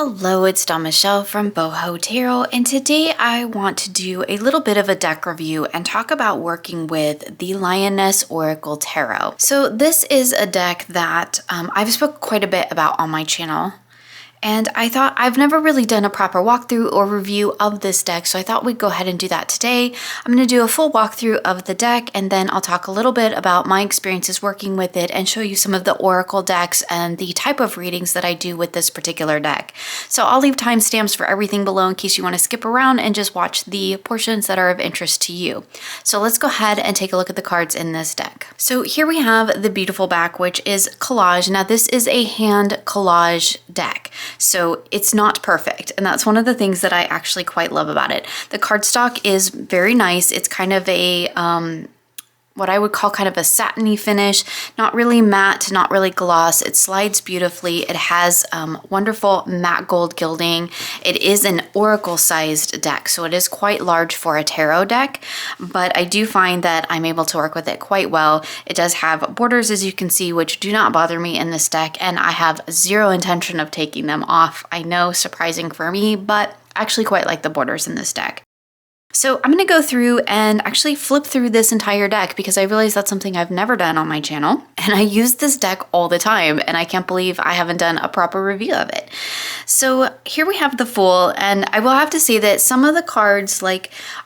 Hello, it's Dawn Michelle from Boho Tarot, and today I want to do a little bit of a deck review and talk about working with the Lioness Oracle Tarot. So this is a deck that I've spoke quite a bit about on my channel. And I thought I've never really done a proper walkthrough or review of this deck, so I thought we'd go ahead and do that today. I'm going to do a full walkthrough of the deck, and then I'll talk a little bit about my experiences working with it and show you some of the oracle decks and the type of readings that I do with this particular deck. So I'll leave timestamps for everything below in case you want to skip around and just watch the portions that are of interest to you. So let's go ahead and take a look at the cards in this deck. So here we have the beautiful back, which is collage. Now this is a hand collage deck, so it's not perfect, and that's one of the things that I actually quite love about it. The cardstock is very nice. It's kind of a what I would call kind of a satiny finish, not really matte, not really gloss. It slides beautifully. It has wonderful matte gold gilding. It is an oracle sized deck, so it is quite large for a tarot deck, but I do find that I'm able to work with it quite well. It does have borders, as you can see, which do not bother me in this deck, and I have zero intention of taking them off. I know, surprising for me, but I actually quite like the borders in this deck. So I'm going to go through and actually flip through this entire deck because I realize that's something I've never done on my channel, and I use this deck all the time, and I can't believe I haven't done a proper review of it. So here we have the Fool, and I will have to say that some of the cards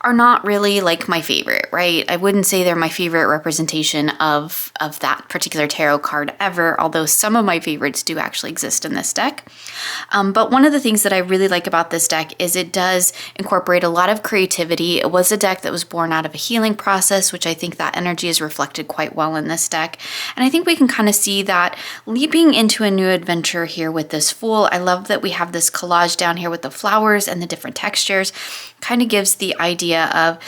are not really my favorite, right? I wouldn't say they're my favorite representation of that particular tarot card ever, although some of my favorites do actually exist in this deck. But one of the things that I really like about this deck is it does incorporate a lot of creativity. It was a deck that was born out of a healing process, which I think that energy is reflected quite well in this deck. And I think we can kind of see that leaping into a new adventure here with this Fool. I love that we have this collage down here with the flowers and the different textures. Kind of gives the idea of,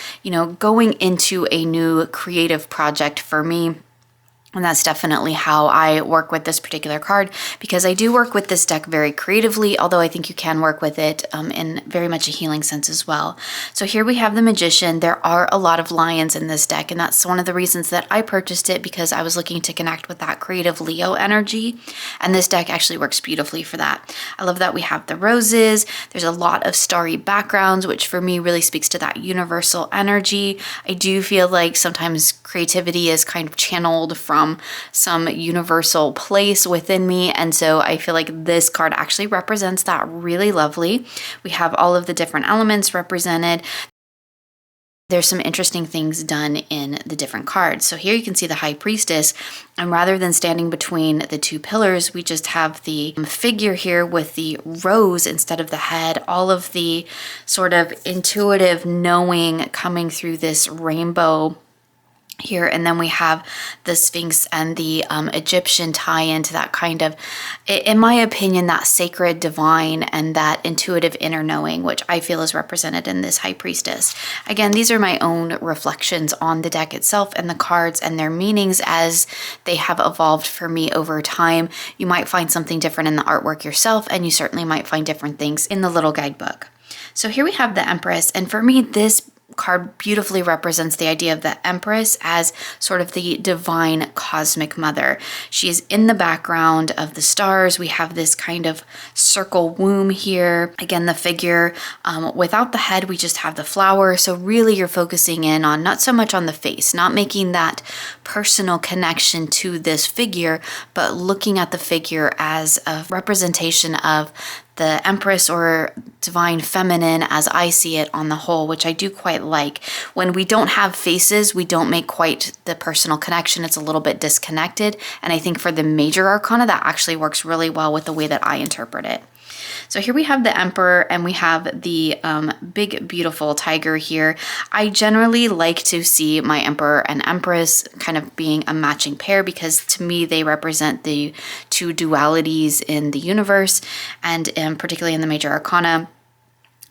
going into a new creative project for me. And that's definitely how I work with this particular card, because I do work with this deck very creatively, although I think you can work with it in very much a healing sense as well. So here we have the Magician. There are a lot of lions in this deck, and that's one of the reasons that I purchased it, because I was looking to connect with that creative Leo energy, and this deck actually works beautifully for that. I love that we have the roses. There's a lot of starry backgrounds, which for me really speaks to that universal energy. I do feel like sometimes creativity is kind of channeled from some universal place within me, and so I feel like this card actually represents that really lovely. We have all of the different elements represented. There's some interesting things done in the different cards. So here you can see the High Priestess, and rather than standing between the two pillars, we just have the figure here with the rose instead of the head, all of the sort of intuitive knowing coming through this rainbow here, and then we have the Sphinx and the Egyptian tie into that kind of, in my opinion, that sacred divine and that intuitive inner knowing, which I feel is represented in this High Priestess. Again, these are my own reflections on the deck itself and the cards and their meanings as they have evolved for me over time. You might find something different in the artwork yourself, and you certainly might find different things in the little guidebook. So here we have the Empress, and for me, this card beautifully represents the idea of the Empress as sort of the divine cosmic mother. She is in the background of the stars. We have this kind of circle womb here. Again, the figure without the head, we just have the flower. So really you're focusing in on not so much on the face, not making that personal connection to this figure, but looking at the figure as a representation of the Empress or divine feminine as I see it on the whole, which I do quite like. When we don't have faces, we don't make quite the personal connection. It's a little bit disconnected. And I think for the major arcana, that actually works really well with the way that I interpret it. So here we have the Emperor, and we have the big, beautiful tiger here. I generally like to see my Emperor and Empress kind of being a matching pair, because to me, they represent the two dualities in the universe, and particularly in the major arcana.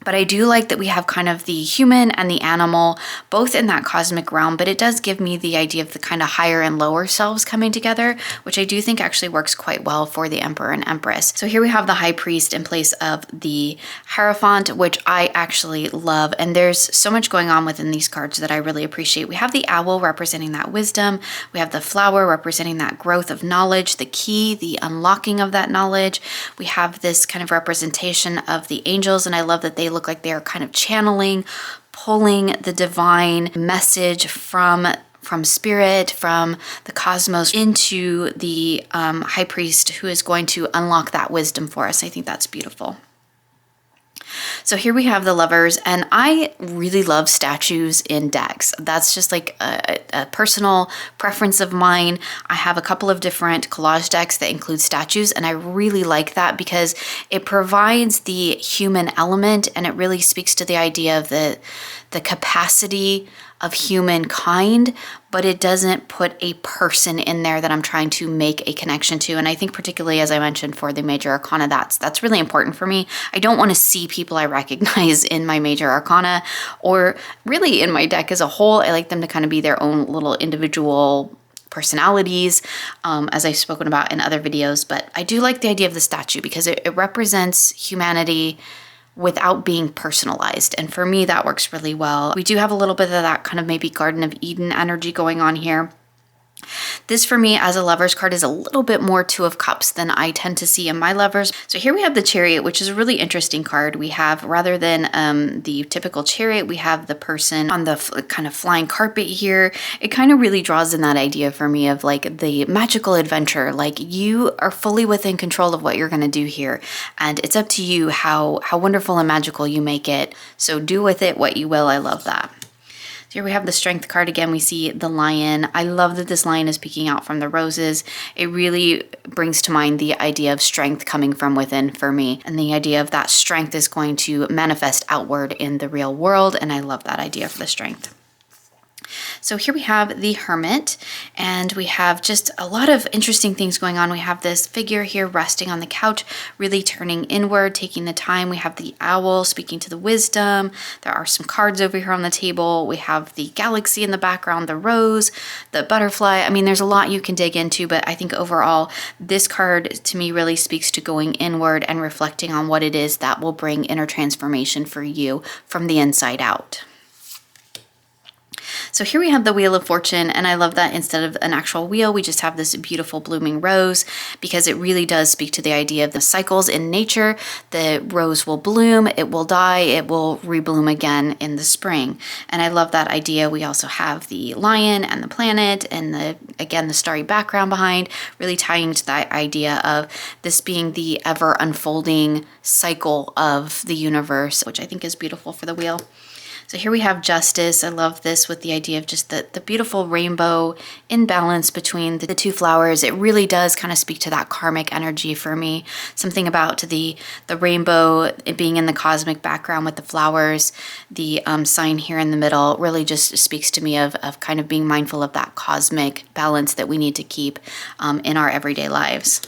But I do like that we have kind of the human and the animal both in that cosmic realm, but it does give me the idea of the kind of higher and lower selves coming together, which I do think actually works quite well for the Emperor and Empress. So here we have the High Priest in place of the Hierophant, which I actually love. And there's so much going on within these cards that I really appreciate. We have the Owl representing that wisdom. We have the Flower representing that growth of knowledge, the key, the unlocking of that knowledge. We have this kind of representation of the angels, and I love that they look like they are kind of channeling, pulling the divine message from spirit, from the cosmos into the high priest, who is going to unlock that wisdom for us. I think that's beautiful. So here we have the Lovers, and I really love statues in decks. That's just like a personal preference of mine. I have a couple of different collage decks that include statues, and I really like that because it provides the human element, and it really speaks to the idea of the capacity of humankind, but it doesn't put a person in there that I'm trying to make a connection to. And I think particularly, as I mentioned, for the major arcana, that's really important for me. I don't want to see people I recognize in my major arcana, or really in my deck as a whole. I like them to kind of be their own little individual personalities, as I've spoken about in other videos. But I do like the idea of the statue because it represents humanity without being personalized. And for me, that works really well. We do have a little bit of that kind of maybe Garden of Eden energy going on here. This for me as a Lovers card is a little bit more Two of Cups than I tend to see in my Lovers. So here we have the Chariot, which is a really interesting card. We have, rather than the typical Chariot, we have the person on the kind of flying carpet here. It kind of really draws in that idea for me of like the magical adventure. Like you are fully within control of what you're going to do here. And it's up to you how wonderful and magical you make it. So do with it what you will. I love that. Here we have the Strength card. Again, we see the lion. I love that this lion is peeking out from the roses. It really brings to mind the idea of strength coming from within for me. And the idea of that strength is going to manifest outward in the real world. And I love that idea for the Strength. So here we have the Hermit, and we have just a lot of interesting things going on. We have this figure here resting on the couch, really turning inward, taking the time. We have the Owl speaking to the wisdom. There are some cards over here on the table. We have the galaxy in the background, the rose, the butterfly. I mean, there's a lot you can dig into, but I think overall, this card to me really speaks to going inward and reflecting on what it is that will bring inner transformation for you from the inside out. So here we have the Wheel of Fortune, and I love that instead of an actual wheel, we just have this beautiful blooming rose, because it really does speak to the idea of the cycles in nature. The rose will bloom, it will die, it will rebloom again in the spring. And I love that idea. We also have the lion and the planet and the starry background behind, really tying to that idea of this being the ever unfolding cycle of the universe, which I think is beautiful for the wheel. So here we have Justice. I love this with the idea of just the beautiful rainbow in balance between the two flowers. It really does kind of speak to that karmic energy for me. Something about the rainbow, it being in the cosmic background with the flowers, the sign here in the middle really just speaks to me of kind of being mindful of that cosmic balance that we need to keep in our everyday lives.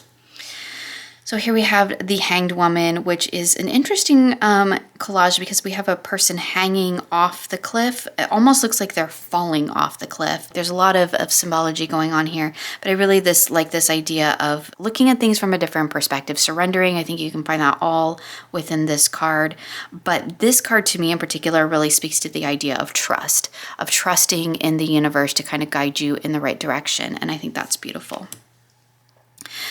So here we have the Hanged Woman, which is an interesting collage because we have a person hanging off the cliff. It almost looks like they're falling off the cliff. There's a lot of symbology going on here, but I really like this idea of looking at things from a different perspective, surrendering. I think you can find that all within this card. But this card to me in particular really speaks to the idea of trust, of trusting in the universe to kind of guide you in the right direction. And I think that's beautiful.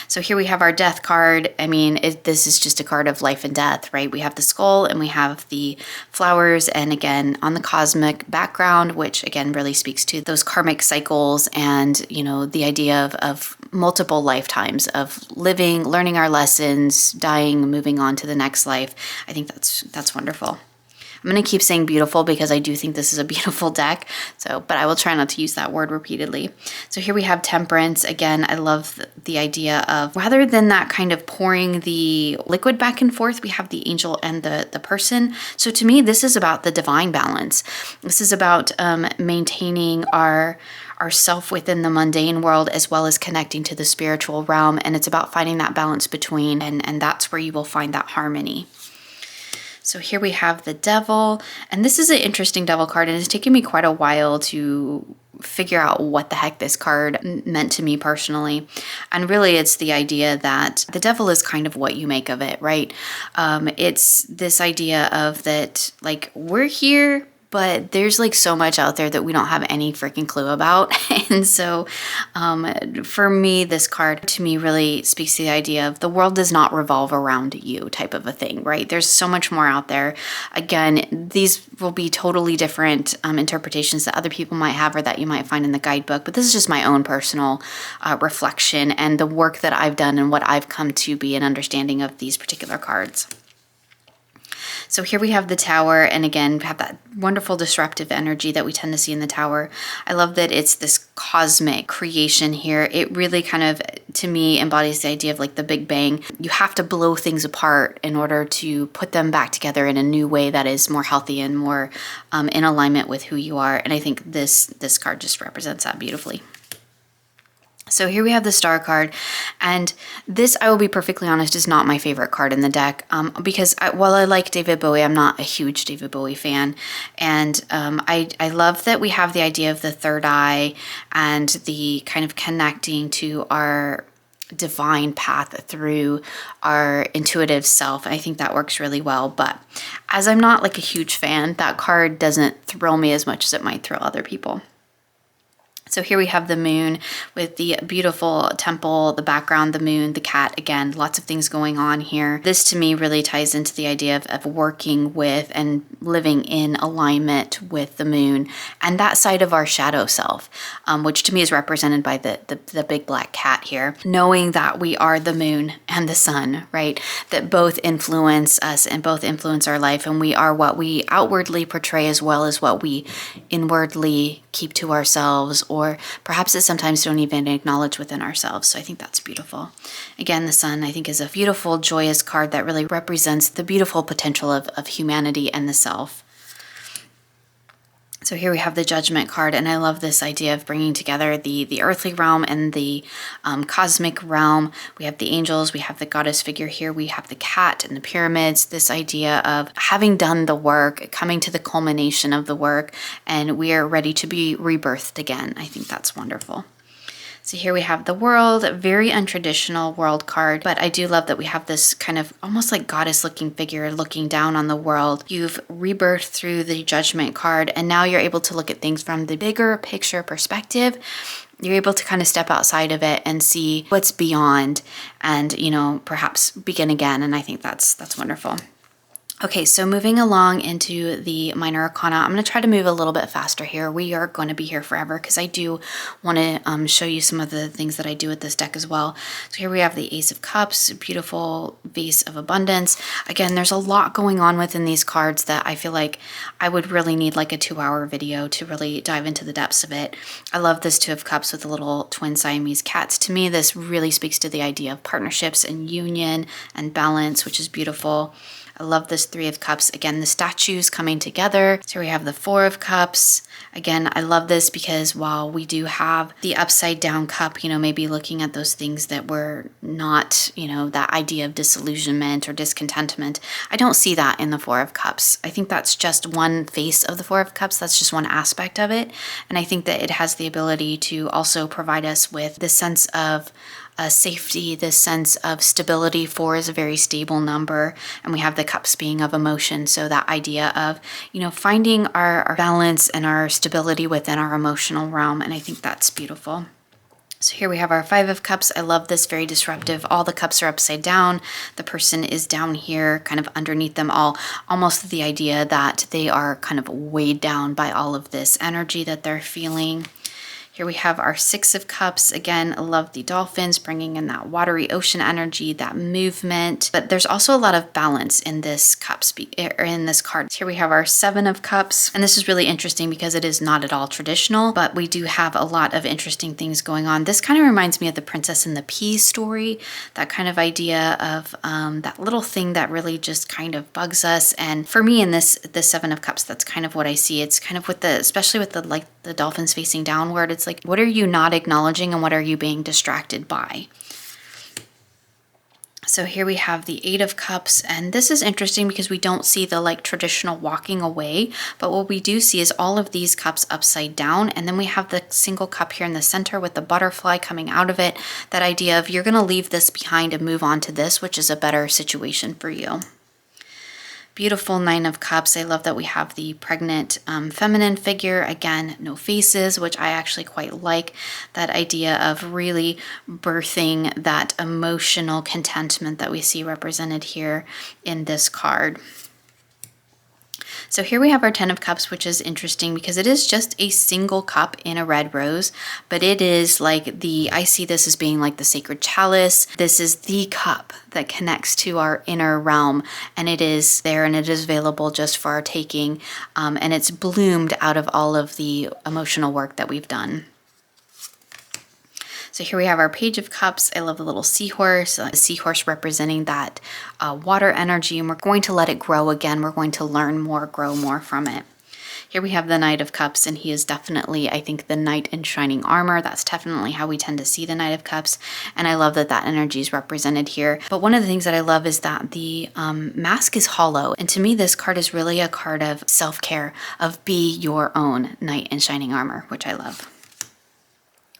So here we have our Death card. I mean, this is just a card of life and death, right? We have the skull and we have the flowers, and again, on the cosmic background, which again really speaks to those karmic cycles and, you know, the idea of multiple lifetimes of living, learning our lessons, dying, moving on to the next life. I think that's wonderful. I'm going to keep saying beautiful because I do think this is a beautiful deck. But I will try not to use that word repeatedly. So here we have Temperance. Again, I love the idea of rather than that kind of pouring the liquid back and forth, we have the angel and the person. So to me, this is about the divine balance. This is about maintaining our self within the mundane world as well as connecting to the spiritual realm. And it's about finding that balance between, and that's where you will find that harmony. So here we have the Devil, and this is an interesting Devil card, and it's taken me quite a while to figure out what the heck this card meant to me personally. And really it's the idea that the devil is kind of what you make of it, right? It's this idea of that, like, we're here, but there's like so much out there that we don't have any freaking clue about. And so for me, this card to me really speaks to the idea of the world does not revolve around you type of a thing, right? There's so much more out there. Again, these will be totally different interpretations that other people might have or that you might find in the guidebook, but this is just my own personal reflection and the work that I've done and what I've come to be an understanding of these particular cards. So here we have the Tower, and again, have that wonderful disruptive energy that we tend to see in the Tower. I love that it's this cosmic creation here. It really kind of, to me, embodies the idea of like the Big Bang. You have to blow things apart in order to put them back together in a new way that is more healthy and more in alignment with who you are. And I think this card just represents that beautifully. So here we have the Star card, and this, I will be perfectly honest, is not my favorite card in the deck because while I like David Bowie, I'm not a huge David Bowie fan. And I love that we have the idea of the third eye and the kind of connecting to our divine path through our intuitive self. I think that works really well. But as I'm not like a huge fan, that card doesn't thrill me as much as it might thrill other people. So here we have the Moon with the beautiful temple, the background, the moon, the cat. Again, lots of things going on here. This to me really ties into the idea of working with and living in alignment with the moon and that side of our shadow self, which to me is represented by the big black cat here. Knowing that we are the moon and the sun, right? That both influence us and both influence our life, and we are what we outwardly portray as well as what we inwardly keep to ourselves, or perhaps it sometimes don't even acknowledge within ourselves. So I think that's beautiful. Again, the sun, I think, is a beautiful, joyous card that really represents the beautiful potential of humanity and the self. So here we have the Judgment card, and I love this idea of bringing together the earthly realm and the cosmic realm. We have the angels, we have the goddess figure here, we have the cat and the pyramids, this idea of having done the work, coming to the culmination of the work, and we are ready to be rebirthed again. I think that's wonderful. So here we have the World, very untraditional world card, but I do love that we have this kind of almost like goddess looking figure looking down on the world. You've rebirthed through the Judgment card, and now you're able to look at things from the bigger picture perspective. You're able to kind of step outside of it and see what's beyond and, you know, perhaps begin again. And I think that's wonderful. Okay, so moving along into the Minor Arcana, I'm going to try to move a little bit faster here. We are going to be here forever because I do want to show you some of the things that I do with this deck as well. So here we have the Ace of Cups, beautiful vase of abundance. Again, there's a lot going on within these cards that I feel like I would really need like a 2-hour video to really dive into the depths of it. I love this Two of Cups with the little twin Siamese cats. To me, this really speaks to the idea of partnerships and union and balance, which is beautiful. I love this Three of Cups. Again, the statues coming together. So we have the Four of Cups. Again, I love this because while we do have the upside down cup, you know, maybe looking at those things that were not, you know, that idea of disillusionment or discontentment, I don't see that in the Four of Cups. I think that's just one face of the Four of Cups. That's just one aspect of it. And I think that it has the ability to also provide us with this sense of safety, this sense of stability. 4 is a very stable number, and we have the cups being of emotion. So that idea of, you know, finding our balance and our stability within our emotional realm. And I think that's beautiful. So here we have our Five of Cups. I love this, very disruptive. All the cups are upside down. The person is down here, kind of underneath them all. Almost the idea that they are kind of weighed down by all of this energy that they're feeling. Here we have our Six of Cups. Again, I love the dolphins bringing in that watery ocean energy, that movement. But there's also a lot of balance in this in this card. Here we have our Seven of Cups. And this is really interesting because it is not at all traditional, but we do have a lot of interesting things going on. This kind of reminds me of the Princess and the Pea story, that kind of idea of that little thing that really just kind of bugs us. And for me in this Seven of Cups, that's kind of what I see. It's kind of with especially with the dolphins facing downward, it's like, what are you not acknowledging and what are you being distracted by? So here we have the Eight of Cups, and this is interesting because we don't see the like traditional walking away, but what we do see is all of these cups upside down, and then we have the single cup here in the center with the butterfly coming out of it. That idea of you're going to leave this behind and move on to this, which is a better situation for you. Beautiful Nine of Cups. I love that we have the pregnant feminine figure. Again, no faces, which I actually quite like. That idea of really birthing that emotional contentment that we see represented here in this card. So here we have our Ten of Cups, which is interesting because it is just a single cup in a red rose, but it is like I see this as being like the sacred chalice. This is the cup that connects to our inner realm, and it is there and it is available just for our taking, and it's bloomed out of all of the emotional work that we've done. So here we have our Page of Cups. I love the little seahorse, the seahorse representing that water energy, and we're going to let it grow again. We're going to learn more, grow more from it. Here we have the Knight of Cups, and he is definitely, I think, the knight in shining armor. That's definitely how we tend to see the Knight of Cups, and I love that that energy is represented here. But one of the things that I love is that the mask is hollow, and to me this card is really a card of self-care, of be your own knight in shining armor, which I love.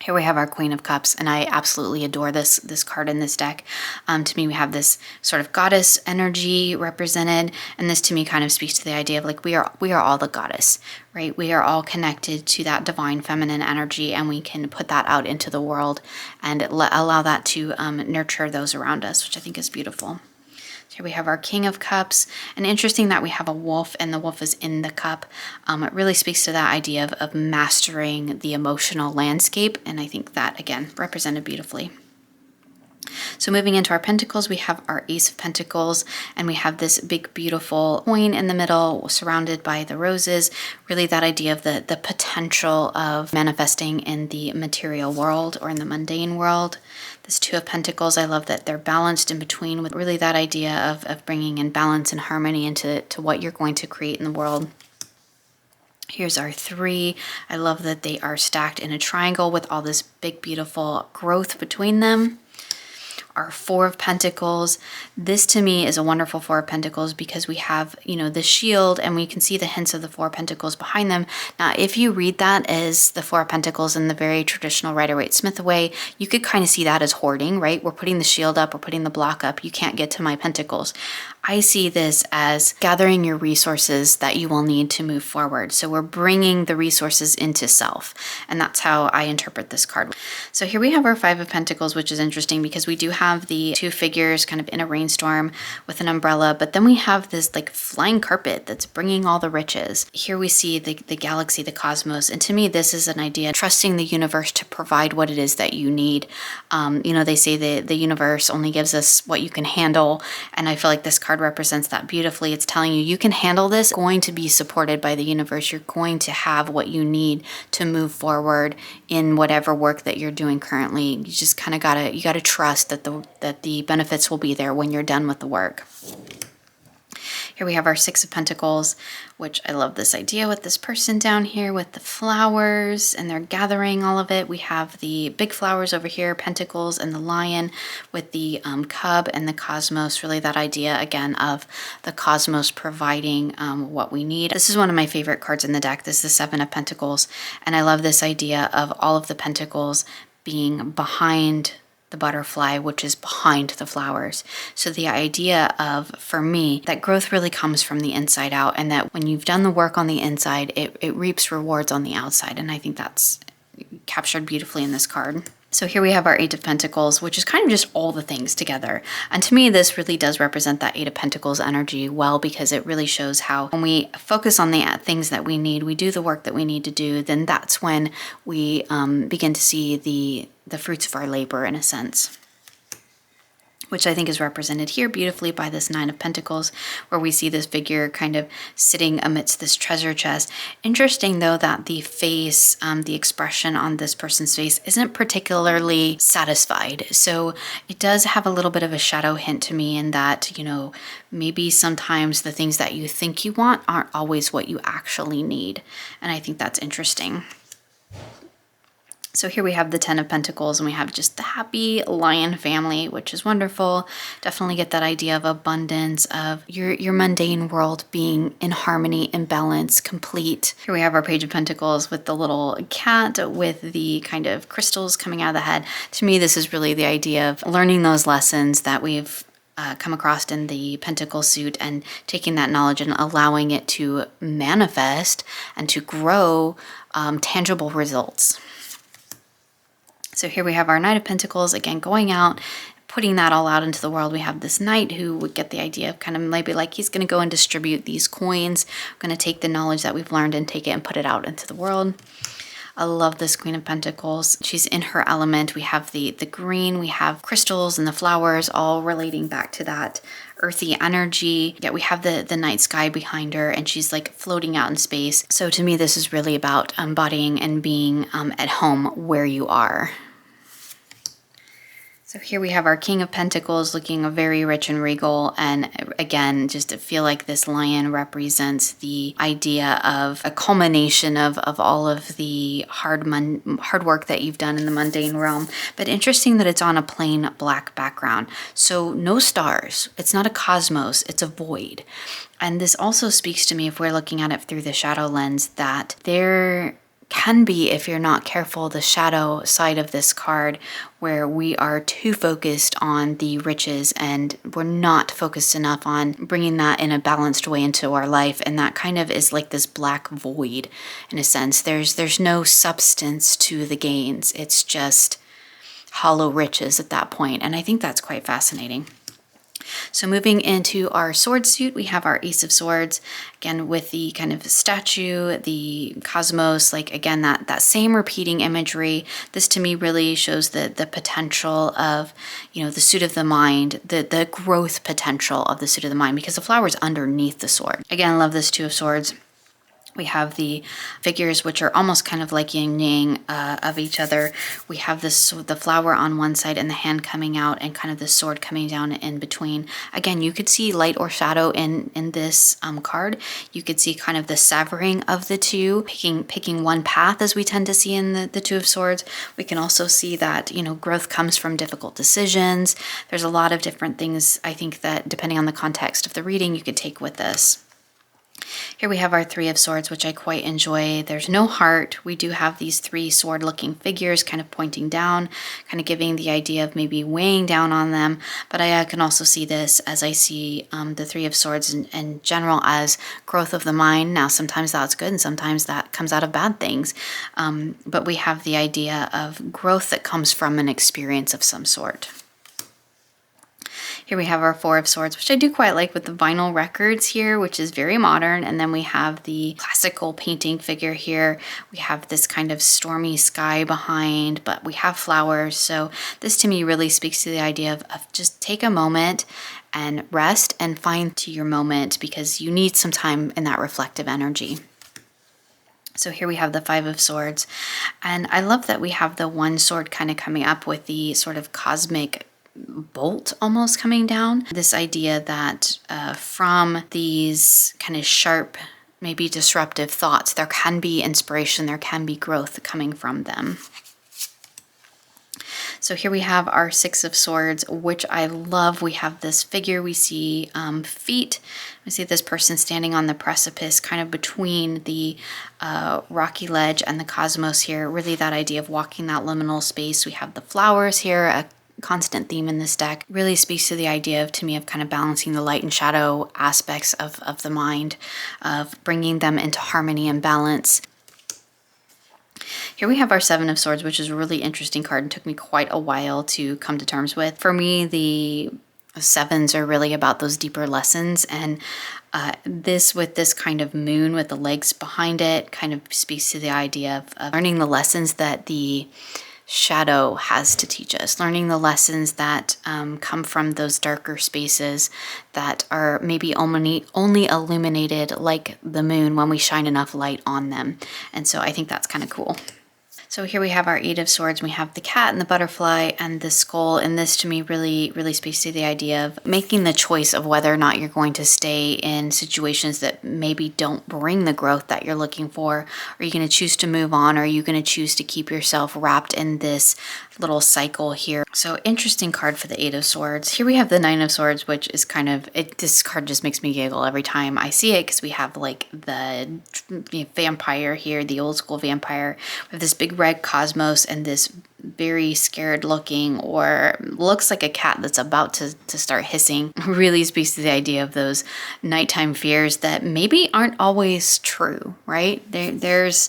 Here we have our Queen of Cups, and I absolutely adore this card in this deck. To me, we have this sort of goddess energy represented, and this to me kind of speaks to the idea of like we are all the goddess, right? We are all connected to that divine feminine energy, and we can put that out into the world and allow that to nurture those around us, which I think is beautiful. Here we have our King of Cups, and interesting that we have a wolf and the wolf is in the cup. It really speaks to that idea of mastering the emotional landscape, and I think that, again, represented beautifully. So moving into our pentacles, we have our Ace of Pentacles, and we have this big, beautiful coin in the middle surrounded by the roses. Really that idea of the potential of manifesting in the material world or in the mundane world. This Two of Pentacles, I love that they're balanced in between with really that idea of bringing in balance and harmony into what you're going to create in the world. Here's our Three. I love that they are stacked in a triangle with all this big, beautiful growth between them. Our Four of Pentacles. This to me is a wonderful Four of Pentacles because we have, the shield, and we can see the hints of the Four of Pentacles behind them. Now, if you read that as the Four of Pentacles in the very traditional Rider-Waite-Smith way, you could kind of see that as hoarding, right? We're putting the shield up, we're putting the block up. You can't get to my pentacles. I see this as gathering your resources that you will need to move forward. So we're bringing the resources into self, and that's how I interpret this card. So here we have our Five of Pentacles, which is interesting because we do have the two figures kind of in a rainstorm with an umbrella, but then we have this like flying carpet that's bringing all the riches. Here we see the galaxy, the cosmos, and to me this is an idea trusting the universe to provide what it is that you need. They say the universe only gives us what you can handle, and I feel like this card represents that beautifully. It's telling you can handle this, going to be supported by the universe. You're going to have what you need to move forward in whatever work that you're doing currently. You just kind of gotta trust that the benefits will be there when you're done with the work. Here we have our Six of Pentacles, which I love this idea with this person down here with the flowers, and they're gathering all of it. We have the big flowers over here, Pentacles, and the lion with the cub and the cosmos. Really that idea, again, of the cosmos providing what we need. This is one of my favorite cards in the deck. This is the Seven of Pentacles, and I love this idea of all of the pentacles being behind the butterfly, which is behind the flowers. So the idea of, for me, that growth really comes from the inside out, and that when you've done the work on the inside, it reaps rewards on the outside. And I think that's captured beautifully in this card. So here we have our Eight of Pentacles, which is kind of just all the things together. And to me, this really does represent that Eight of Pentacles energy well, because it really shows how when we focus on the things that we need, we do the work that we need to do, then that's when we begin to see the fruits of our labor, in a sense, which I think is represented here beautifully by this Nine of Pentacles, where we see this figure kind of sitting amidst this treasure chest. Interesting, though, that the face, the expression on this person's face isn't particularly satisfied. So it does have a little bit of a shadow hint to me in that, maybe sometimes the things that you think you want aren't always what you actually need. And I think that's interesting. So here we have the 10 of Pentacles, and we have just the happy lion family, which is wonderful. Definitely get that idea of abundance, of your mundane world being in harmony, in balance, complete. Here we have our Page of Pentacles with the little cat with the kind of crystals coming out of the head. To me, this is really the idea of learning those lessons that we've come across in the Pentacle suit and taking that knowledge and allowing it to manifest and to grow tangible results. So here we have our Knight of Pentacles, again, going out, putting that all out into the world. We have this knight who would get the idea of kind of maybe like he's going to go and distribute these coins. We're going to take the knowledge that we've learned and take it and put it out into the world. I love this Queen of Pentacles. She's in her element. We have the green, we have crystals and the flowers all relating back to that earthy energy. Yet we have the night sky behind her, and she's like floating out in space. So to me, this is really about embodying and being at home where you are. So here we have our King of Pentacles looking very rich and regal, and again, just to feel like this lion represents the idea of a culmination of all of the hard work that you've done in the mundane realm. But interesting that it's on a plain black background. So no stars. It's not a cosmos, it's a void. And this also speaks to me, if we're looking at it through the shadow lens, that there can be, if you're not careful, the shadow side of this card where we are too focused on the riches and we're not focused enough on bringing that in a balanced way into our life. And that kind of is like this black void in a sense. There's no substance to the gains. It's just hollow riches at that point. And I think that's quite fascinating. So moving into our sword suit, we have our Ace of Swords, again with the kind of statue, the cosmos, like again, that same repeating imagery. This to me really shows the potential of, the suit of the mind, the growth potential of the suit of the mind, because the flower is underneath the sword. Again, I love this Two of Swords. We have the figures, which are almost kind of like yin yang of each other. We have the flower on one side and the hand coming out, and kind of the sword coming down in between. Again, you could see light or shadow in this card. You could see kind of the severing of the two, picking one path, as we tend to see in the Two of Swords. We can also see that, growth comes from difficult decisions. There's a lot of different things, I think, that depending on the context of the reading, you could take with this. Here we have our Three of Swords, which I quite enjoy. There's no heart. We do have these three sword-looking figures kind of pointing down, kind of giving the idea of maybe weighing down on them. But I can also see this as I see the Three of Swords in general as growth of the mind. Now, sometimes that's good and sometimes that comes out of bad things. But we have the idea of growth that comes from an experience of some sort. Here we have our Four of Swords, which I do quite like with the vinyl records here, which is very modern. And then we have the classical painting figure here. We have this kind of stormy sky behind, but we have flowers. So this to me really speaks to the idea of just take a moment and rest and find to your moment, because you need some time in that reflective energy. So here we have the Five of Swords. And I love that we have the one sword kind of coming up with the sort of cosmic bolt almost coming down. This idea that from these kind of sharp, maybe disruptive thoughts, there can be inspiration, there can be growth coming from them. So here we have our Six of Swords, which I love. We have this figure, we see feet. We see this person standing on the precipice, kind of between the rocky ledge and the cosmos here. Really that idea of walking that liminal space. We have the flowers here, a constant theme in this deck. Really speaks to the idea of, to me, of kind of balancing the light and shadow aspects of the mind, of bringing them into harmony and balance. Here we have our Seven of Swords, which is a really interesting card and took me quite a while to come to terms with. For me, the sevens are really about those deeper lessons, and this with this kind of moon with the legs behind it kind of speaks to the idea of learning the lessons that the shadow has to teach us, learning the lessons that come from those darker spaces that are maybe only illuminated like the moon when we shine enough light on them. And so I think that's kind of cool. So here we have our Eight of Swords, and we have the cat and the butterfly and the skull. And this to me really, really speaks to the idea of making the choice of whether or not you're going to stay in situations that maybe don't bring the growth that you're looking for. Are you going to choose to move on? Or are you going to choose to keep yourself wrapped in this little cycle here? So interesting card for the Eight of Swords. Here we have the Nine of Swords, which is kind of, this card just makes me giggle every time I see it, because we have like the vampire here, the old school vampire. We have this big red cosmos and this very scared looking, or looks like a cat that's about to start hissing. Really speaks to the idea of those nighttime fears that maybe aren't always true, right? There's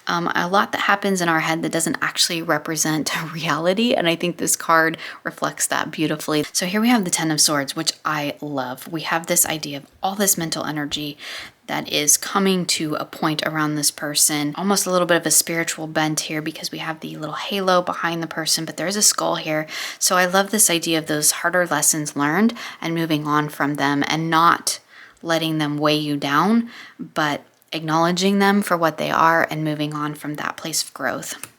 a lot that happens in our head that doesn't actually represent reality, and I think this card reflects that beautifully. So here we have the Ten of Swords, which I love. We have this idea of all this mental energy that is coming to a point around this person, almost a little bit of a spiritual bent here, because we have the little halo behind the person, but there's a skull here. So I love this idea of those harder lessons learned and moving on from them, and not letting them weigh you down, but acknowledging them for what they are and moving on from that place of growth.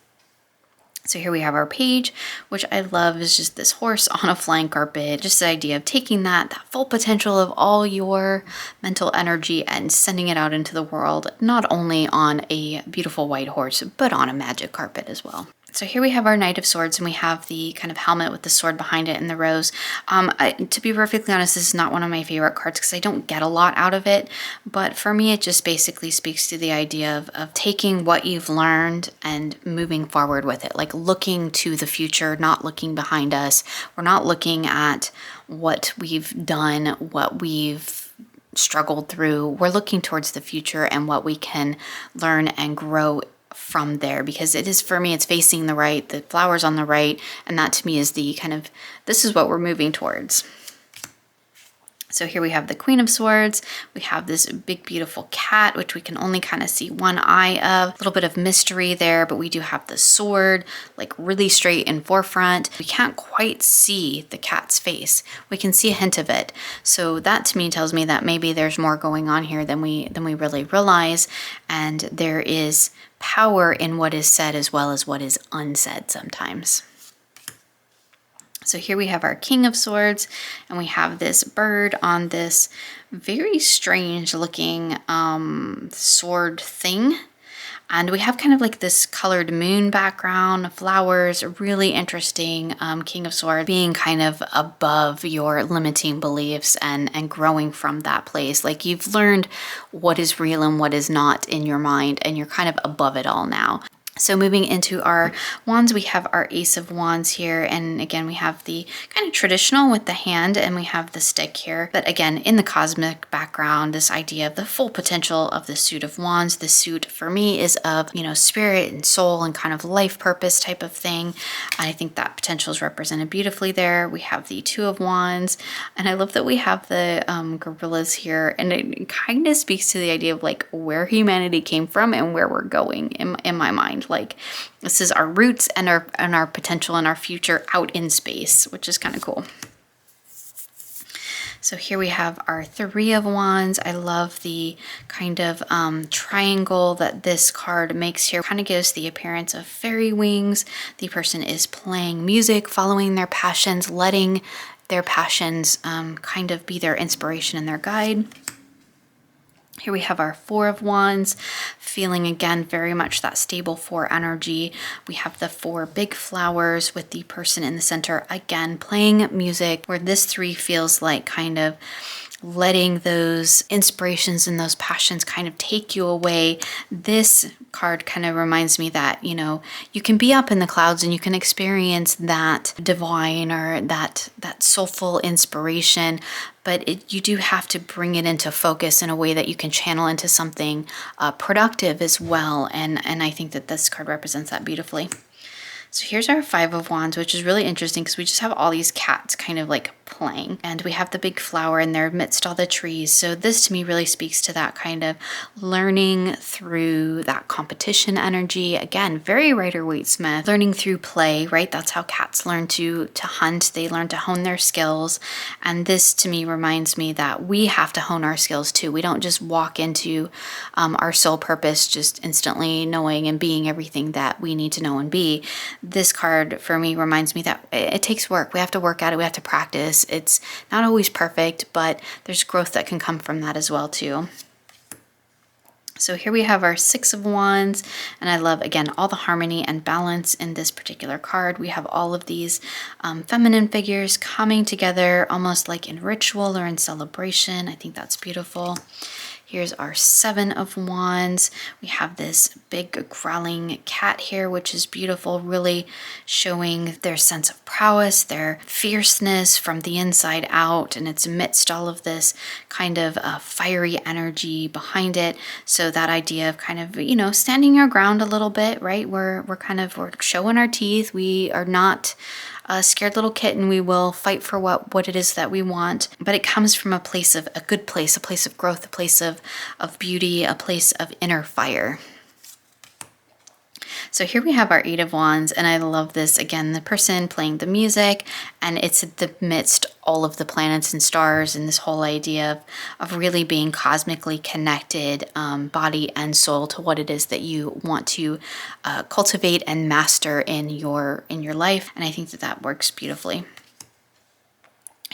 So here we have our page, which I love, is just this horse on a flying carpet. Just the idea of taking that full potential of all your mental energy and sending it out into the world, not only on a beautiful white horse, but on a magic carpet as well. So here we have our Knight of Swords, and we have the kind of helmet with the sword behind it and the rose. To be perfectly honest, this is not one of my favorite cards because I don't get a lot out of it. But for me, it just basically speaks to the idea of taking what you've learned and moving forward with it. Like looking to the future, not looking behind us. We're not looking at what we've done, what we've struggled through. We're looking towards the future and what we can learn and grow from there, because it is, for me, it's facing the right, the flowers on the right, and that to me is the kind of, this is what we're moving towards. So here we have the Queen of Swords. We have this big, beautiful cat, which we can only kind of see one eye of. A little bit of mystery there, but we do have the sword, like really straight in forefront. We can't quite see the cat's face. We can see a hint of it. So that to me tells me that maybe there's more going on here than we really realize. And there is power in what is said as well as what is unsaid sometimes. So here we have our King of Swords, and we have this bird on this very strange looking sword thing. And we have kind of like this colored moon background, flowers, really interesting. King of Swords being kind of above your limiting beliefs and growing from that place. Like you've learned what is real and what is not in your mind, and you're kind of above it all now. So moving into our wands, we have our Ace of Wands here. And again, we have the kind of traditional with the hand, and we have the stick here. But again, in the cosmic background, this idea of the full potential of the suit of wands. The suit for me is of, spirit and soul and kind of life purpose type of thing. And I think that potential is represented beautifully there. We have the Two of Wands, and I love that we have the gorillas here. And it kind of speaks to the idea of like where humanity came from and where we're going in my mind. Like this is our roots and our potential and our future out in space, which is kind of cool. So here we have our Three of Wands. I love the kind of triangle that this card makes here. Kind of gives the appearance of fairy wings. The person is playing music, following their passions, letting their passions kind of be their inspiration and their guide. Here we have our Four of Wands, feeling again very much that stable four energy. We have the four big flowers with the person in the center, again playing music, where this three feels like kind of letting those inspirations and those passions kind of take you away. This card kind of reminds me that, you can be up in the clouds and you can experience that divine or that soulful inspiration, but you do have to bring it into focus in a way that you can channel into something productive as well. And I think that this card represents that beautifully. So here's our Five of Wands, which is really interesting because we just have all these cats kind of like playing. And we have the big flower in there amidst all the trees. So this to me really speaks to that kind of learning through that competition energy. Again, very Rider-Waite-Smith, learning through play, right? That's how cats learn to hunt. They learn to hone their skills. And this to me reminds me that we have to hone our skills too. We don't just walk into our soul purpose just instantly knowing and being everything that we need to know and be. This card for me reminds me that it takes work. We have to work at it. We have to practice. It's not always perfect, but there's growth that can come from that as well too. So here we have our Six of Wands, and I love, again, all the harmony and balance in this particular card. We have all of these feminine figures coming together almost like in ritual or in celebration. I think that's beautiful. Here's our Seven of Wands. We have this big growling cat here, which is beautiful, really showing their sense of prowess, their fierceness from the inside out, and it's amidst all of this kind of fiery energy behind it. So that idea of kind of, you know, standing your ground a little bit, right? We're showing our teeth. We are not a scared little kitten. We will fight for what it is that we want, but it comes from a place of a good place, a place of growth, a place of beauty, a place of inner fire. So here we have our Eight of Wands, and I love this. Again, the person playing the music, and it's amidst all of the planets and stars and this whole idea of really being cosmically connected, body and soul, to what it is that you want to cultivate and master in your life. And I think that works beautifully.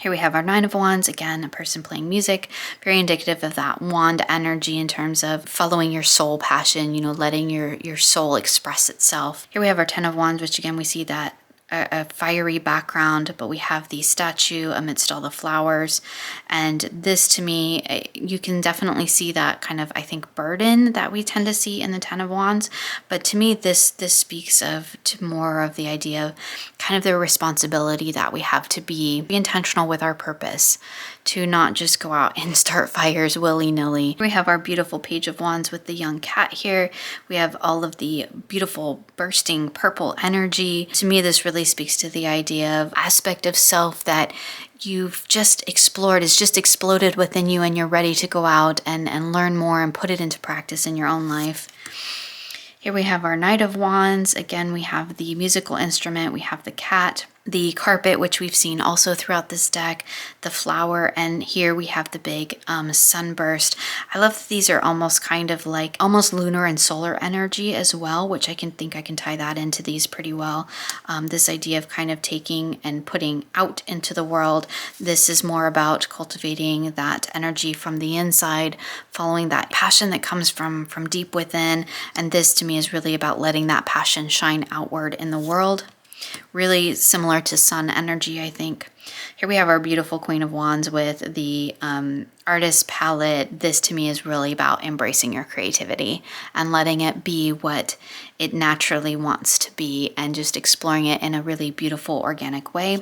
Here we have our Nine of Wands, again, a person playing music, very indicative of that wand energy in terms of following your soul passion, you know, letting your soul express itself. Here we have our Ten of Wands, which again, we see that a fiery background, but we have the statue amidst all the flowers. And this to me, you can definitely see that kind of, I think, burden that we tend to see in the Ten of Wands. But to me, this speaks to more of the idea of kind of the responsibility that we have to be intentional with our purpose, to not just go out and start fires willy-nilly. We have our beautiful Page of Wands with the young cat here. We have all of the beautiful bursting purple energy. To me, this really speaks to the idea of aspect of self that you've just explored, is just exploded within you, and you're ready to go out and learn more and put it into practice in your own life. Here we have our Knight of Wands. Again, we have the musical instrument, we have the cat, the carpet, which we've seen also throughout this deck, the flower, and here we have the big sunburst. I love that these are almost kind of like almost lunar and solar energy as well, which I can tie that into these pretty well. This idea of kind of taking and putting out into the world. This is more about cultivating that energy from the inside, following that passion that comes from deep within, and this to me is really about letting that passion shine outward in the world. Really similar to sun energy, I think. Here we have our beautiful Queen of Wands with the artist palette. This to me is really about embracing your creativity and letting it be what it naturally wants to be, and just exploring it in a really beautiful, organic way.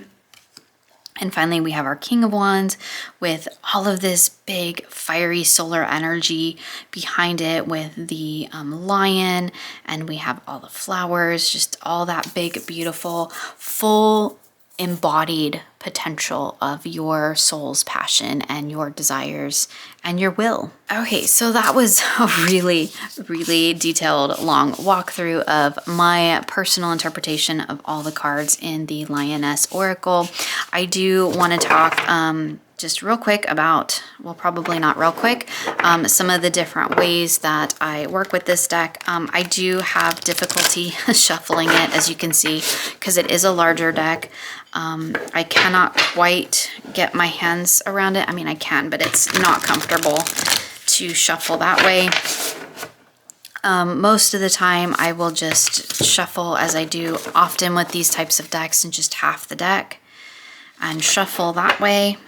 And finally, we have our King of Wands with all of this big fiery solar energy behind it, with the lion, and we have all the flowers, just all that big, beautiful, full embodied potential of your soul's passion and your desires and your will. Okay, so that was a really, really detailed, long walkthrough of my personal interpretation of all the cards in the Lioness Oracle. I do want to talk just real quick about, well, probably not real quick, some of the different ways that I work with this deck. I do have difficulty shuffling it, as you can see, because it is a larger deck. I cannot quite get my hands around it. I mean, I can, but it's not comfortable to shuffle that way. Most of the time, I will just shuffle as I do often with these types of decks, and just half the deck and shuffle that way,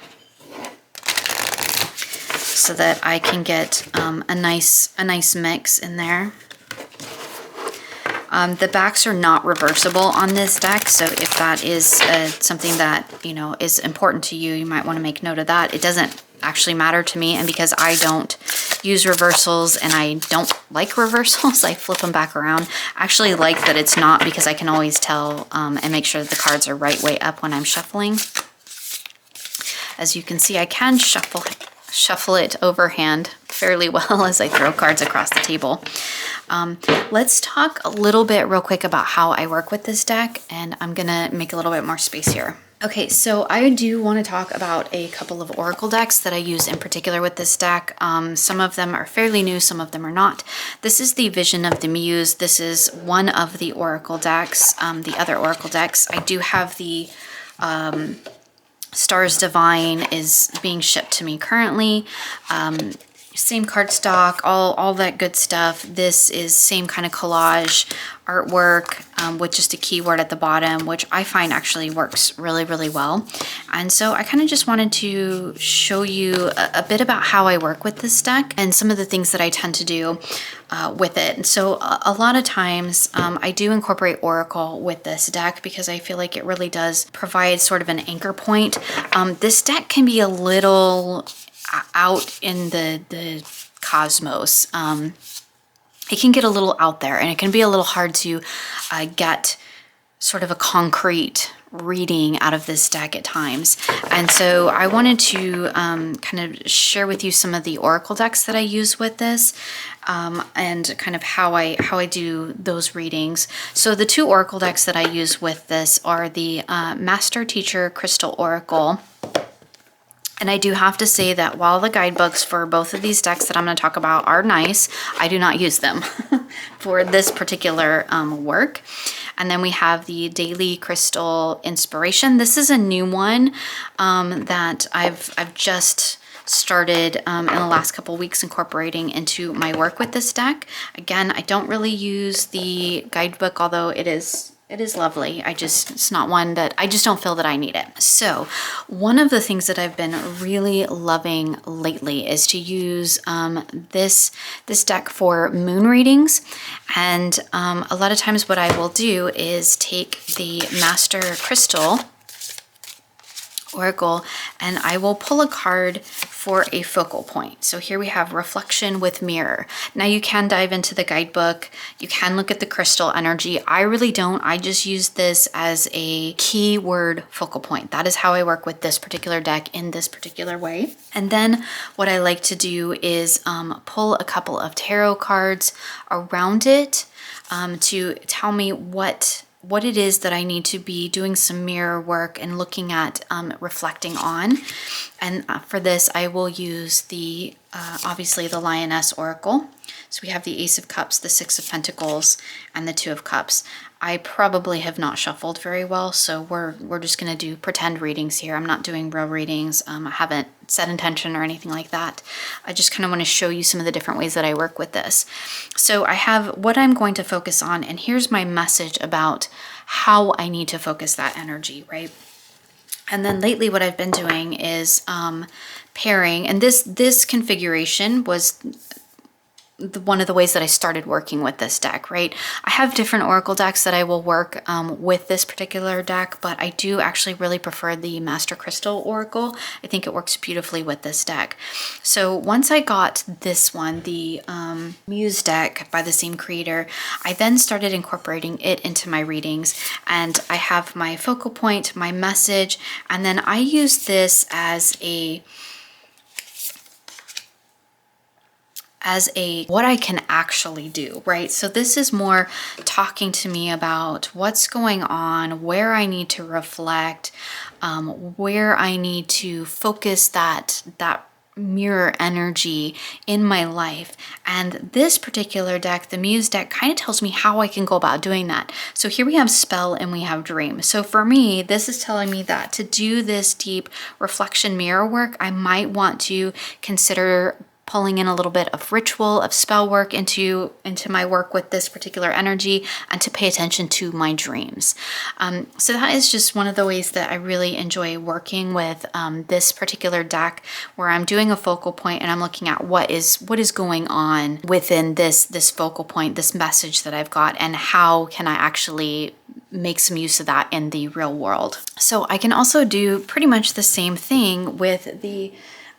so that I can get a nice mix in there. The backs are not reversible on this deck, so if that is something that, you know, is important to you, you might want to make note of that. It doesn't actually matter to me, and because I don't use reversals and I don't like reversals, I flip them back around. I actually like that it's not, because I can always tell and make sure that the cards are right way up when I'm shuffling. As you can see, I can shuffle it overhand fairly well as I throw cards across the table. Let's talk a little bit real quick about how I work with this deck, and I'm gonna make a little bit more space here. Okay, so I do want to talk about a couple of oracle decks that I use in particular with this deck. Some of them are fairly new, some of them are not. This is the Vision of the Muse. This is one of the oracle decks, the other oracle decks. I do have the Stars Divine is being shipped to me currently. Same cardstock, all that good stuff. This is same kind of collage artwork with just a keyword at the bottom, which I find actually works really, really well. And so I kind of just wanted to show you a bit about how I work with this deck and some of the things that I tend to do with it. And so a lot of times I do incorporate Oracle with this deck because I feel like it really does provide sort of an anchor point. This deck can be a little out in the cosmos. It can get a little out there, and it can be a little hard to get sort of a concrete reading out of this deck at times. And so I wanted to kind of share with you some of the oracle decks that I use with this, and kind of how I do those readings. So the two oracle decks that I use with this are the Master Teacher Crystal Oracle. And I do have to say that while the guidebooks for both of these decks that I'm going to talk about are nice, I do not use them for this particular work. And then we have the Daily Crystal Inspiration. This is a new one that I've just started in the last couple weeks incorporating into my work with this deck. Again, I don't really use the guidebook, although it is lovely. It's not one that I just don't feel that I need it. So one of the things that I've been really loving lately is to use this deck for moon readings. And a lot of times what I will do is take the Master Crystal Oracle and I will pull a card for a focal point. So here we have Reflection with Mirror. Now you can dive into the guidebook. You can look at the crystal energy. I really don't. I just use this as a keyword focal point. That is how I work with this particular deck in this particular way. And then what I like to do is pull a couple of tarot cards around it to tell me what it is that I need to be doing some mirror work and looking at, reflecting on. And for this, I will use the, obviously the Lioness Oracle. So we have the Ace of Cups, the Six of Pentacles, and the Two of Cups. I probably have not shuffled very well, so we're just gonna do pretend readings here. I'm not doing real readings. I haven't set intention or anything like that. I just kind of want to show you some of the different ways that I work with this. So I have what I'm going to focus on, and here's my message about how I need to focus that energy, right? And then lately what I've been doing is pairing, and this configuration was one of the ways that I started working with this deck, right? I have different oracle decks that I will work with this particular deck, but I do actually really prefer the Master Crystal Oracle. I think it works beautifully with this deck. So once I got this one, the Muse deck by the same creator, I then started incorporating it into my readings, and I have my focal point, my message, and then I use this as a what I can actually do, right? So this is more talking to me about what's going on, where I need to reflect, where I need to focus that mirror energy in my life. And this particular deck, the Muse deck, kind of tells me how I can go about doing that. So here we have spell and we have dream. So for me, this is telling me that to do this deep reflection mirror work, I might want to consider pulling in a little bit of ritual, of spell work into my work with this particular energy, and to pay attention to my dreams. So that is just one of the ways that I really enjoy working with this particular deck, where I'm doing a focal point and I'm looking at what is going on within this focal point, this message that I've got, and how can I actually make some use of that in the real world. So I can also do pretty much the same thing with the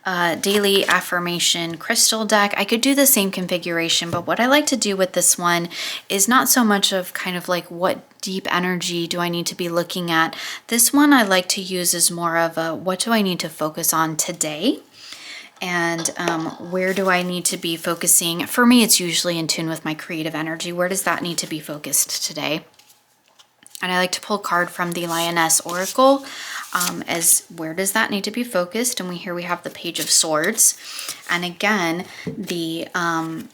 daily affirmation crystal deck. I could do the same configuration, but what I like to do with this one is not so much of kind of like what deep energy do I need to be looking at. This one I like to use as more of a what do I need to focus on today? And where do I need to be focusing? For me, it's usually in tune with my creative energy. Where does that need to be focused today? And I like to pull a card from the Lioness Oracle as where does that need to be focused? And here we have the Page of Swords. And again, the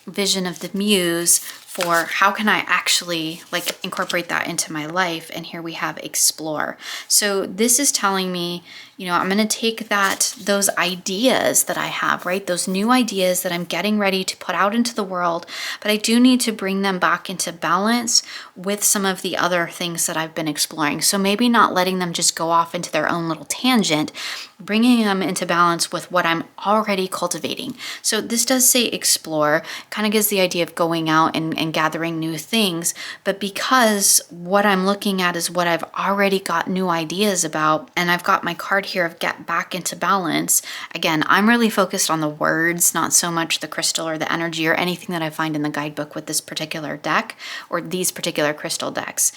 vision of the Muse for how can I actually like incorporate that into my life. And here we have Explore. So this is telling me, you know, I'm going to take those ideas that I have, right? Those new ideas that I'm getting ready to put out into the world, but I do need to bring them back into balance with some of the other things that I've been exploring. So maybe not letting them just go off into their own little tangent, bringing them into balance with what I'm already cultivating. So this does say explore, kind of gives the idea of going out and gathering new things, but because what I'm looking at is what I've already got new ideas about, and I've got my card here of get back into balance. Again, I'm really focused on the words, not so much the crystal or the energy or anything that I find in the guidebook with this particular deck or these particular crystal decks.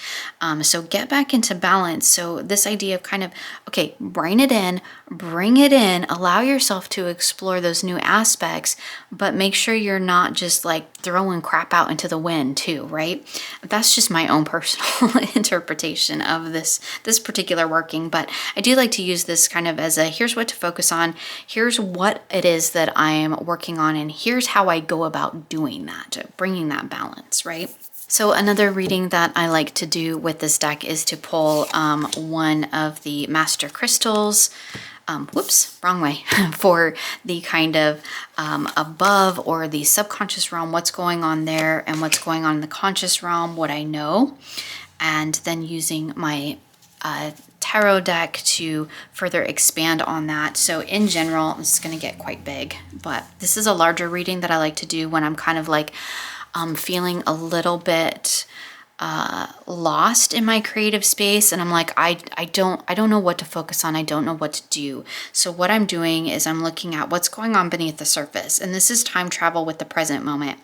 So get back into balance. So this idea of kind of, okay, bring it in, allow yourself to explore those new aspects, but make sure you're not just like throwing crap out into the wind too, right? That's just my own personal interpretation of this particular working, but I do like to use this kind of as a here's what to focus on, here's what it is that I am working on, and here's how I go about doing that, bringing that balance, right? So another reading that I like to do with this deck is to pull one of the master crystals, whoops, wrong way, for the kind of above or the subconscious realm, what's going on there and what's going on in the conscious realm, what I know, and then using my tarot deck to further expand on that. So in general, this is going to get quite big, but this is a larger reading that I like to do when I'm kind of like feeling a little bit lost in my creative space, and I'm like, I don't know what to focus on. I don't know what to do. So what I'm doing is I'm looking at what's going on beneath the surface, and this is time travel with the present moment.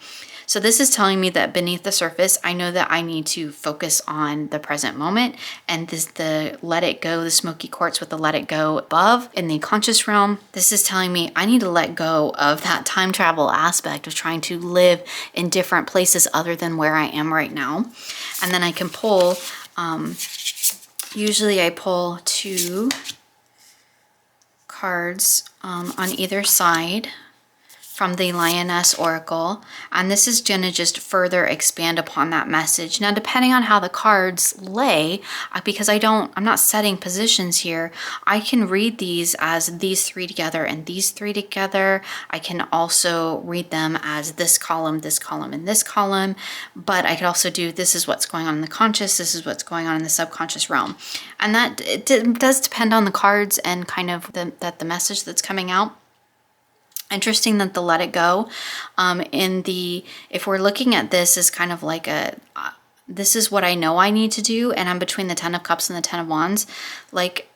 So this is telling me that beneath the surface, I know that I need to focus on the present moment, and this the let it go, the smoky quartz with the let it go above in the conscious realm. This is telling me I need to let go of that time travel aspect of trying to live in different places other than where I am right now. And then I can pull, usually I pull 2 cards on either side from the Lioness Oracle, and this is going to just further expand upon that message. Now, depending on how the cards lay, because I'm not setting positions here, I can read these as these 3 together and these 3 together. I can also read them as this column, and this column, but I could also do this is what's going on in the conscious, this is what's going on in the subconscious realm. And that it does depend on the cards and kind of the message that's coming out. Interesting that the let it go if we're looking at this as kind of like this is what I know I need to do, and I'm between the 10 of Cups and the 10 of Wands, like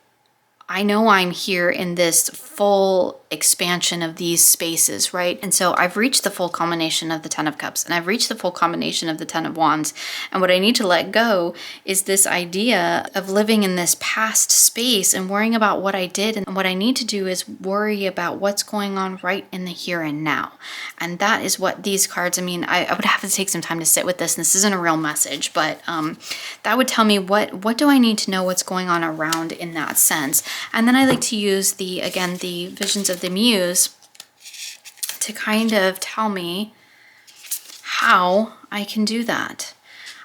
I know I'm here in this full expansion of these spaces, right? And so I've reached the full culmination of the 10 of Cups, and I've reached the full combination of the 10 of Wands. And what I need to let go is this idea of living in this past space and worrying about what I did. And what I need to do is worry about what's going on right in the here and now. And that is what these cards, I mean, I would have to take some time to sit with this. And this isn't a real message, but that would tell me what do I need to know what's going on around in that sense. And then I like to use the visions of the Muse to kind of tell me how I can do that.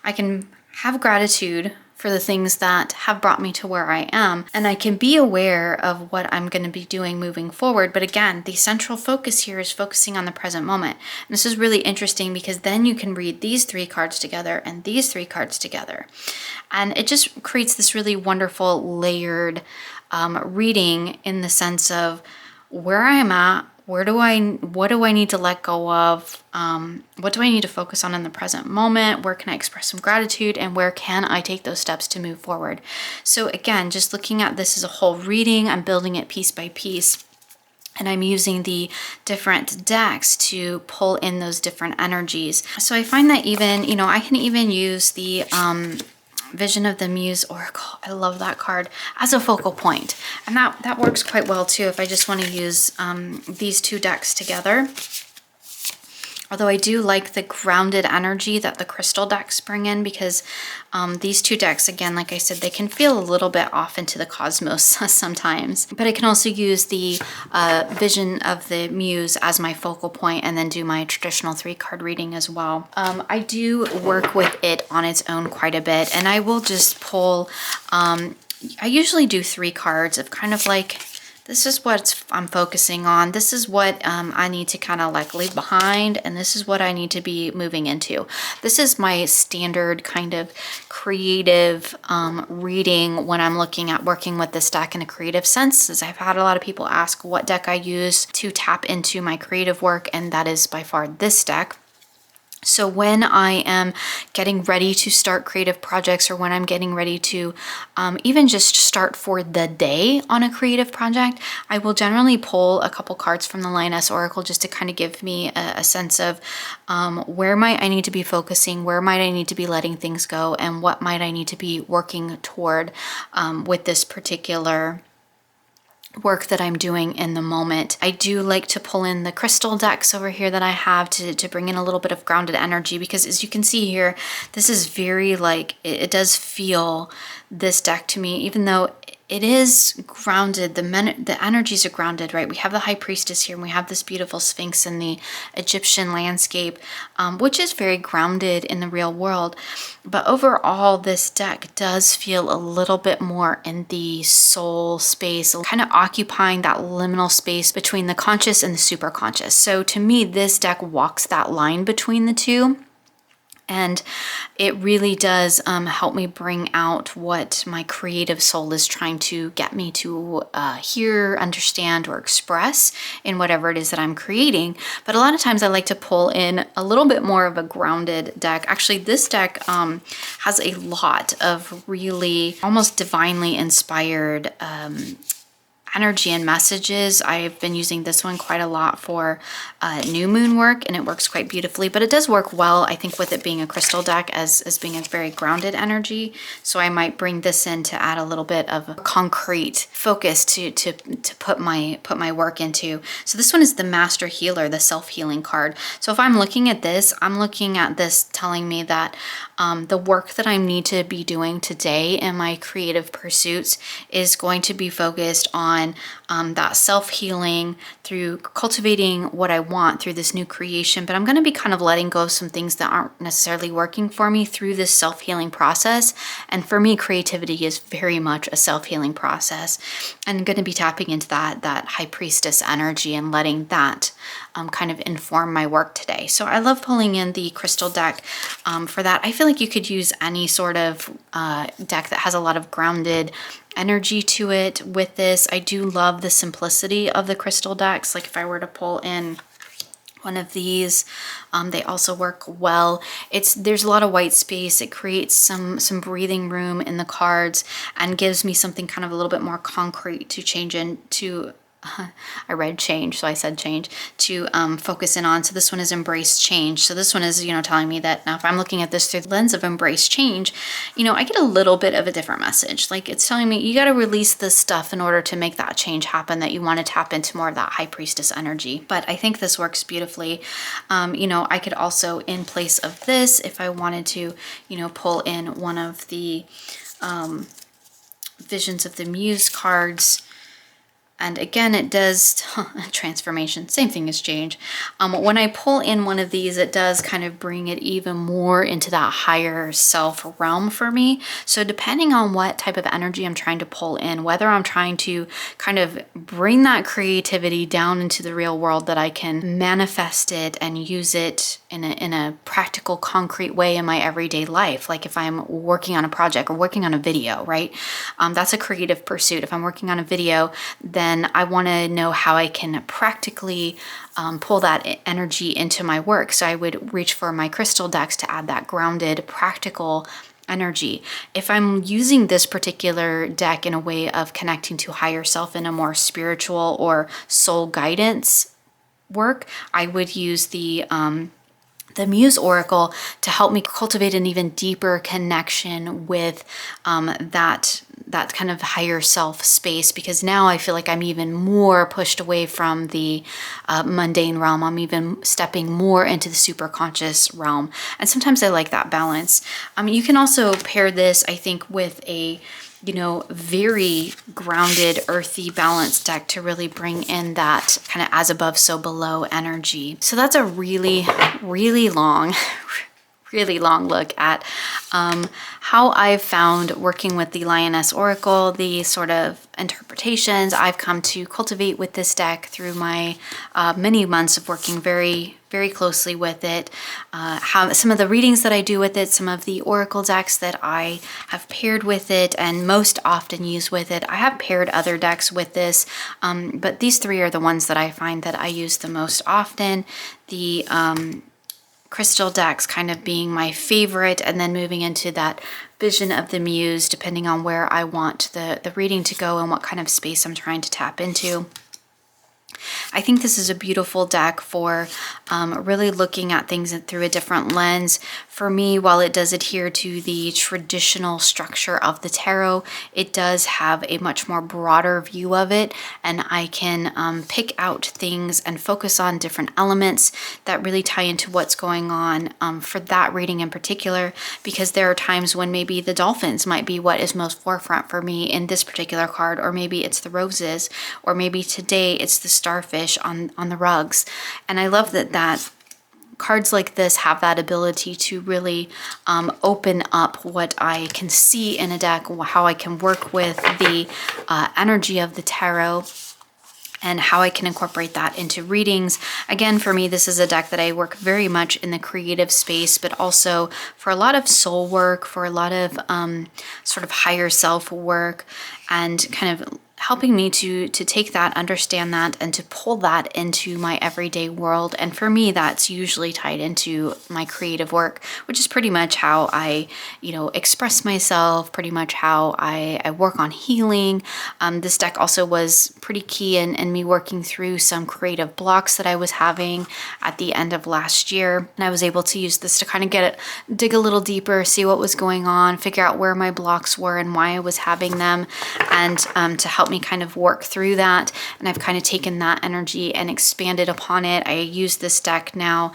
I can have gratitude for the things that have brought me to where I am, and I can be aware of what I'm going to be doing moving forward. But again, the central focus here is focusing on the present moment. And this is really interesting because then you can read these 3 cards together and these 3 cards together. And it just creates this really wonderful layered reading in the sense of where I'm at, what do I need to let go of? What do I need to focus on in the present moment? Where can I express some gratitude, and where can I take those steps to move forward? So again, just looking at this as a whole reading, I'm building it piece by piece. And I'm using the different decks to pull in those different energies. So I find that even, you know, I can even use the Vision of the Muse Oracle. I love that card as a focal point. And that works quite well too if I just want to use these two decks together. Although I do like the grounded energy that the crystal decks bring in, because these two decks, again, like I said, they can feel a little bit off into the cosmos sometimes. But I can also use the Vision of the Muse as my focal point and then do my traditional 3-card reading as well. I do work with it on its own quite a bit, and I will just pull, I usually do 3 cards of kind of like, this is what I'm focusing on. This is what I need to kind of like leave behind. And this is what I need to be moving into. This is my standard kind of creative reading when I'm looking at working with this deck in a creative sense. As I've had a lot of people ask what deck I use to tap into my creative work. And that is by far this deck. So when I am getting ready to start creative projects, or when I'm getting ready to even just start for the day on a creative project, I will generally pull a couple cards from the Lioness Oracle just to kind of give me a sense of where might I need to be focusing, where might I need to be letting things go, and what might I need to be working toward with this particular work that I'm doing in the moment. I do like to pull in the crystal decks over here that I have to bring in a little bit of grounded energy, because as you can see here, this is very like, it does feel, this deck to me, even though it is grounded, the energies are grounded, right? We have the High Priestess here, and we have this beautiful Sphinx in the Egyptian landscape, which is very grounded in the real world. But overall, this deck does feel a little bit more in the soul space, kind of occupying that liminal space between the conscious and the superconscious. So to me, this deck walks that line between the two. And it really does help me bring out what my creative soul is trying to get me to hear, understand, or express in whatever it is that I'm creating. But a lot of times I like to pull in a little bit more of a grounded deck. Actually, this deck has a lot of really almost divinely inspired energy and messages. I've been using this one quite a lot for new moon work, and it works quite beautifully, but it does work well, I think, with it being a crystal deck as being a very grounded energy. So I might bring this in to add a little bit of a concrete focus to put my work into. So this one is the Master Healer, the self-healing card. So if I'm looking at this, I'm looking at this telling me that the work that I need to be doing today in my creative pursuits is going to be focused on that self-healing through cultivating what I want through this new creation. But I'm going to be kind of letting go of some things that aren't necessarily working for me through this self-healing process. And for me, creativity is very much a self-healing process. And I'm going to be tapping into that High Priestess energy and letting that kind of inform my work today. So I love pulling in the crystal deck for that. I feel like you could use any sort of deck that has a lot of grounded energy to it with this. I do love the simplicity of the crystal decks. Like if I were to pull in one of these, they also work well. There's a lot of white space. It creates some breathing room in the cards and gives me something kind of a little bit more concrete to change into. I read change, so I said change, to focus in on. So this one is embrace change. So this one is, telling me that now if I'm looking at this through the lens of embrace change, I get a little bit of a different message. Like it's telling me you got to release this stuff in order to make that change happen, that you want to tap into more of that High Priestess energy. But I think this works beautifully. I could also, in place of this, if I wanted to, pull in one of the Visions of the Muse cards. And again, it does transformation, same thing as change. When I pull in one of these, it does kind of bring it even more into that higher self realm for me. So depending on what type of energy I'm trying to pull in, whether I'm trying to kind of bring that creativity down into the real world, that I can manifest it and use it in a practical, concrete way in my everyday life. Like if I'm working on a project or working on a video, right? That's a creative pursuit. If I'm working on a video, then I want to know how I can practically pull that energy into my work. So I would reach for my crystal decks to add that grounded, practical energy. If I'm using this particular deck in a way of connecting to higher self in a more spiritual or soul guidance work, I would use the Muse Oracle to help me cultivate an even deeper connection with that kind of higher self space, because now I feel like I'm even more pushed away from the mundane realm. I'm even stepping more into the super conscious realm. And sometimes I like that balance. You can also pair this, I think, with a very grounded, earthy, balanced deck to really bring in that kind of as above, so below energy. So that's a really, really long, really long look at how I've found working with the Lioness Oracle, the sort of interpretations I've come to cultivate with this deck through my many months of working very, very closely with it, how some of the readings that I do with it, some of the oracle decks that I have paired with it and most often use with it. I have paired other decks with this, but these three are the ones that I find that I use the most often. The crystal decks kind of being my favorite, and then moving into that vision of the muse, depending on where I want the reading to go and what kind of space I'm trying to tap into. I think this is a beautiful deck for really looking at things through a different lens. For me, while it does adhere to the traditional structure of the tarot, it does have a much more broader view of it, and I can pick out things and focus on different elements that really tie into what's going on for that reading in particular, because there are times when maybe the dolphins might be what is most forefront for me in this particular card, or maybe it's the roses, or maybe today it's the starfish on the rugs. And I love that cards like this have that ability to really open up what I can see in a deck, how I can work with the energy of the tarot, and how I can incorporate that into readings. Again, for me, this is a deck that I work very much in the creative space, but also for a lot of soul work, for a lot of sort of higher self work, and kind of helping me to take that, understand that, and to pull that into my everyday world. And for me, that's usually tied into my creative work, which is pretty much how I, express myself, pretty much how I work on healing. This deck also was pretty key in me working through some creative blocks that I was having at the end of last year. And I was able to use this to kind of dig a little deeper, see what was going on, figure out where my blocks were and why I was having them, and to help me kind of work through that. And I've kind of taken that energy and expanded upon it. I use this deck now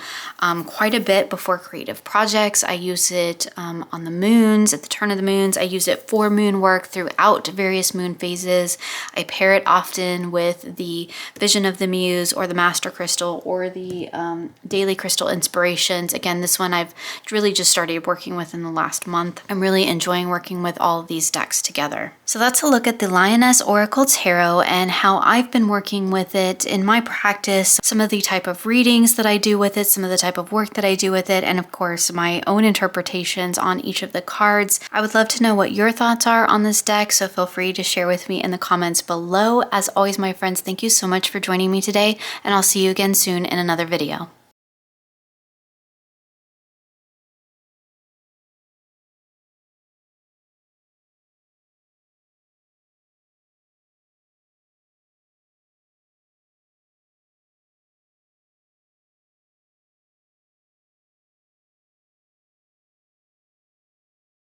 quite a bit before creative projects. I use it on the moons, at the turn of the moons. I use it for moon work throughout various moon phases. I pair it often with the vision of the muse, or the master crystal, or the daily crystal inspirations. Again, this one I've really just started working with in the last month. I'm really enjoying working with all of these decks together. So that's a look at the Lioness Oracle Tarot and how I've been working with it in my practice, some of the type of readings that I do with it, some of the type of work that I do with it, and of course my own interpretations on each of the cards. I would love to know what your thoughts are on this deck, so feel free to share with me in the comments below. As always, my friends, thank you so much for joining me today, and I'll see you again soon in another video.